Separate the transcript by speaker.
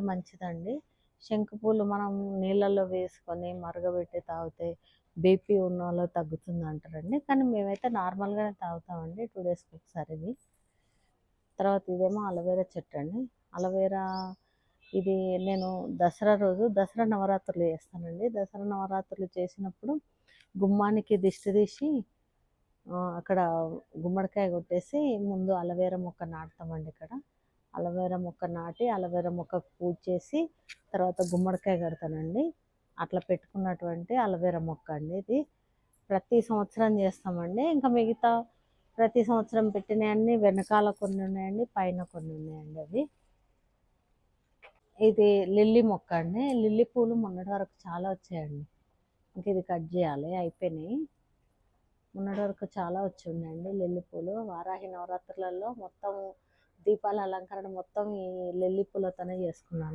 Speaker 1: మంచిదండి. శంకుపూలు మనం నీళ్ళల్లో వేసుకొని మరగబెట్టి తాగితే బీపీ ఉన్నోళ్ళకి తగ్గుతుందంటారండి. కానీ మేమైతే నార్మల్‌గానే తాగుతామండి 2 డేస్‌కి ఒకసారి ఇది. తర్వాత ఇదేమో అలోవెరా చెట్టండి. అలోవెరా ఇది నేను దసరా నవరాత్రులు చేస్తానండి. దసరా నవరాత్రులు చేసినప్పుడు గుమ్మానికి దిష్టి తీసి అక్కడ గుమ్మడికాయ కొట్టేసి ముందు అలోవెరా మొక్క నాటుతామండి ఇక్కడ. అలోవెరా మొక్క నాటి అలోవెరా మొక్కకు పూజ చేసి తర్వాత గుమ్మడికాయ కడతానండి. అట్లా పెట్టుకున్నటువంటి అలోవెరా మొక్క అండి ఇది. ప్రతి సంవత్సరం చేస్తామండి. ఇంకా మిగతా ప్రతి సంవత్సరం పెట్టినవన్నీ వెనకాల కొన్ని ఉన్నాయండి, పైన కొన్ని ఉన్నాయండి అవి. ఇది లిల్లీ మొక్క అండి. లిల్లీ పూలు మొన్నటి వరకు చాలా వచ్చాయండి. ఇంక ఇది కట్ చేయాలి, అయిపోయినాయి. మొన్నటి వరకు చాలా వచ్చి ఉన్నాయండి లిల్లీ పూలు. వారాహి నవరాత్రులలో మొత్తం దీపాల అలంకరణ మొత్తం ఈ లిల్లీ పూలతోనే చేసుకున్నాను.